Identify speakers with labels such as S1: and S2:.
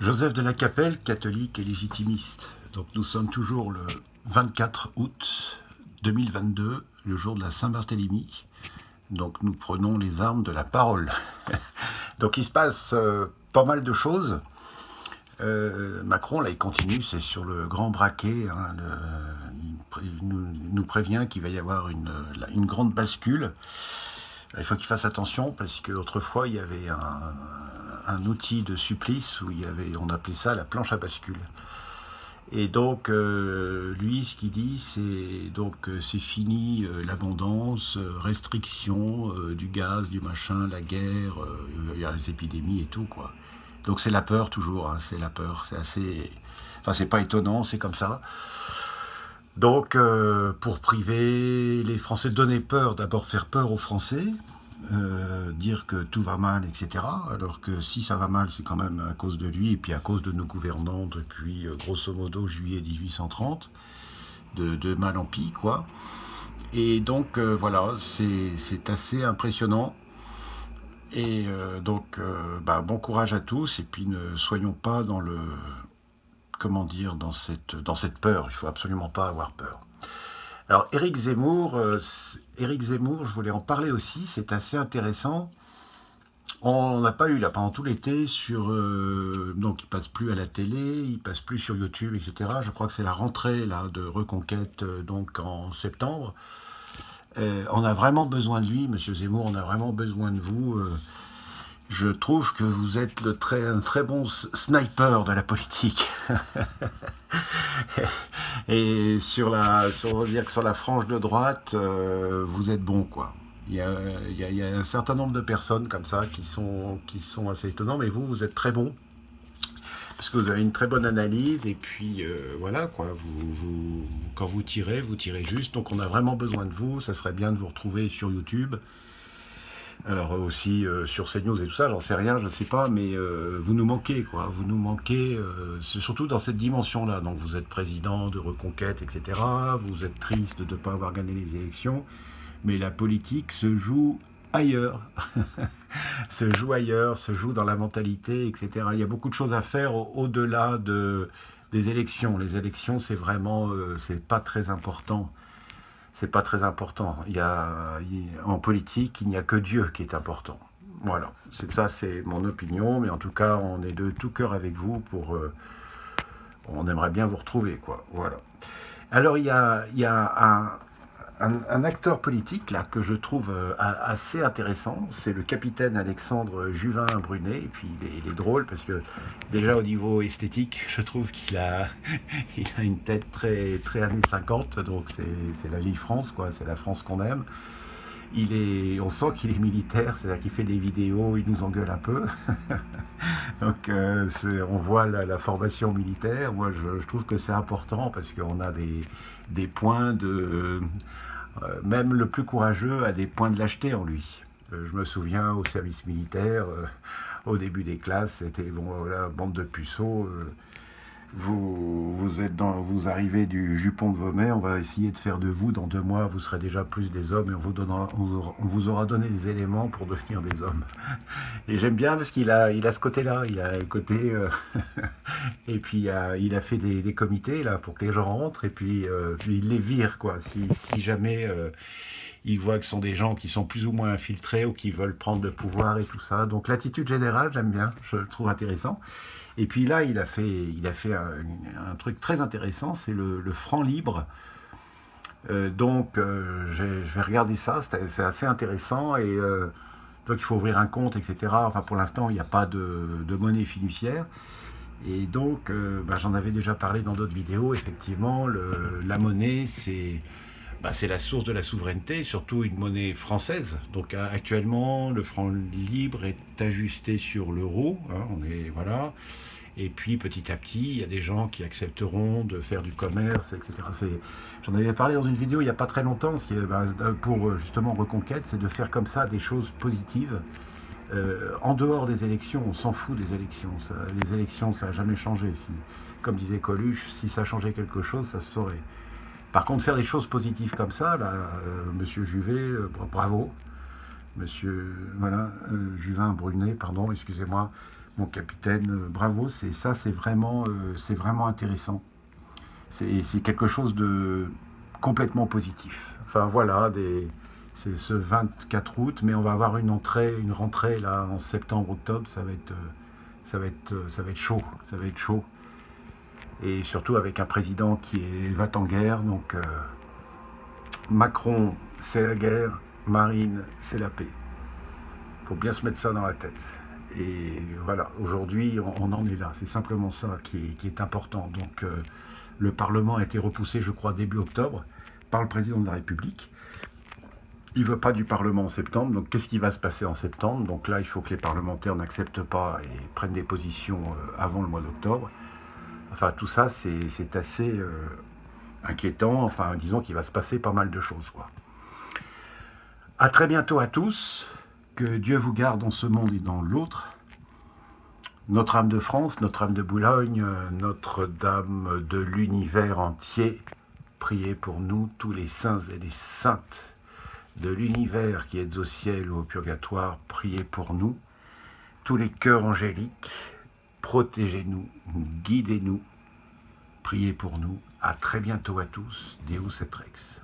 S1: Joseph de la Capelle, catholique et légitimiste. Donc nous sommes toujours le 24 août 2022, le jour de la Saint-Barthélemy. Donc nous prenons les armes de la parole. Donc il se passe pas mal de choses. Macron, là, il continue, c'est sur le grand braquet. Hein, il nous prévient qu'il va y avoir une grande bascule. Il faut qu'il fasse attention parce qu'autrefois, il y avait un outil de supplice où on appelait ça la planche à bascule. Et donc, lui, ce qu'il dit, c'est donc c'est fini l'abondance, restriction du gaz, du machin, la guerre, il y a les épidémies et tout, quoi. Donc c'est la peur toujours, hein, c'est la peur, c'est assez... Enfin, c'est pas étonnant, c'est comme ça. Donc, pour priver les Français, donner peur, d'abord faire peur aux Français, dire que tout va mal, etc. Alors que si ça va mal, c'est quand même à cause de lui et puis à cause de nos gouvernants depuis grosso modo juillet 1830, de mal en pis, quoi. Et donc voilà, c'est assez impressionnant. Et bon courage à tous et puis ne soyons pas dans le, comment dire, dans cette peur. Il faut absolument pas avoir peur. Alors Éric Zemmour, je voulais en parler aussi, c'est assez intéressant. On n'a pas eu là pendant tout l'été donc il passe plus à la télé, il passe plus sur YouTube, etc. Je crois que c'est la rentrée là de Reconquête donc en septembre. On a vraiment besoin de lui, Monsieur Zemmour, on a vraiment besoin de vous. Je trouve que vous êtes un très bon sniper de la politique. Et on va dire que sur la frange de droite, vous êtes bon, quoi. Il y a un certain nombre de personnes comme ça qui sont assez étonnants, mais vous êtes très bon parce que vous avez une très bonne analyse et puis voilà quoi. Quand vous tirez juste. Donc on a vraiment besoin de vous. Ça serait bien de vous retrouver sur YouTube. Alors aussi sur CNews et tout ça, j'en sais rien, je ne sais pas, mais vous nous manquez, quoi. Vous nous manquez, c'est surtout dans cette dimension-là. Donc vous êtes président de Reconquête, etc. Vous êtes triste de ne pas avoir gagné les élections, mais la politique se joue ailleurs, se joue dans la mentalité, etc. Il y a beaucoup de choses à faire au-delà des élections. Les élections, c'est vraiment, c'est pas très important. C'est pas très important. En politique, il n'y a que Dieu qui est important. Voilà, c'est mon opinion, mais en tout cas, on est de tout cœur avec vous on aimerait bien vous retrouver, quoi. Voilà. Alors, il y a un acteur politique là que je trouve assez intéressant, c'est le capitaine Alexandre Juvin-Brunet. Et puis il est drôle parce que déjà au niveau esthétique, je trouve il a une tête très, très années 50, donc c'est la vieille France, quoi, c'est la France qu'on aime. On sent qu'il est militaire, c'est-à-dire qu'il fait des vidéos, il nous engueule un peu. Donc on voit la formation militaire. Moi je trouve que c'est important parce qu'on a des points de... même le plus courageux a des points de lâcheté en lui. Je me souviens au service militaire, au début des classes, c'était bon, voilà, bande de puceaux. Vous arrivez du jupon de Vaumet, on va essayer de faire de vous, dans 2 mois, vous serez déjà plus des hommes et on vous aura donné des éléments pour devenir des hommes. Et j'aime bien parce il a ce côté-là, il a le côté... et puis il a fait des comités là pour que les gens rentrent et puis il les vire, quoi. Si jamais il voit que ce sont des gens qui sont plus ou moins infiltrés ou qui veulent prendre le pouvoir et tout ça. Donc l'attitude générale, j'aime bien, je le trouve intéressant. Et puis là, il a fait un truc très intéressant, c'est le franc libre. Je vais regarder ça, c'est assez intéressant. Et donc il faut ouvrir un compte, etc. Enfin, pour l'instant, il n'y a pas de monnaie fiduciaire. Et donc, j'en avais déjà parlé dans d'autres vidéos. Effectivement, la monnaie, c'est la source de la souveraineté, surtout une monnaie française. Donc actuellement, le franc libre est ajusté sur l'euro. Hein, voilà. Et puis petit à petit, il y a des gens qui accepteront de faire du commerce, etc. J'en avais parlé dans une vidéo il n'y a pas très longtemps, pour justement Reconquête, c'est de faire comme ça des choses positives. En dehors des élections, on s'en fout des élections. Les élections, ça n'a jamais changé. Comme disait Coluche, si ça changeait quelque chose, ça se saurait. Par contre, faire des choses positives comme ça, là, Monsieur Juvet, bravo. Monsieur, voilà, Juvin Brunet, pardon, excusez-moi. mon capitaine, bravo, c'est vraiment intéressant. C'est quelque chose de complètement positif. Enfin voilà, c'est ce 24 août, mais on va avoir une rentrée là en septembre-octobre, ça va être chaud, ça va être chaud. Et surtout avec un président va en guerre, donc Macron c'est la guerre, Marine c'est la paix. Il faut bien se mettre ça dans la tête. Et voilà, aujourd'hui, on en est là. C'est simplement ça qui est important. Donc, le Parlement a été repoussé, je crois, début octobre, par le président de la République. Il ne veut pas du Parlement en septembre. Donc, qu'est-ce qui va se passer en septembre? Donc là, il faut que les parlementaires n'acceptent pas et prennent des positions avant le mois d'octobre. Enfin, tout ça, c'est assez inquiétant. Enfin, disons qu'il va se passer pas mal de choses, quoi. À très bientôt à tous. Que Dieu vous garde dans ce monde et dans l'autre. Notre-Dame de France, Notre-Dame de Boulogne, Notre-Dame de l'univers entier, priez pour nous, tous les saints et les saintes de l'univers qui êtes au ciel ou au purgatoire, priez pour nous. Tous les cœurs angéliques, protégez-nous, guidez-nous, priez pour nous. À très bientôt à tous. Deus et Rex.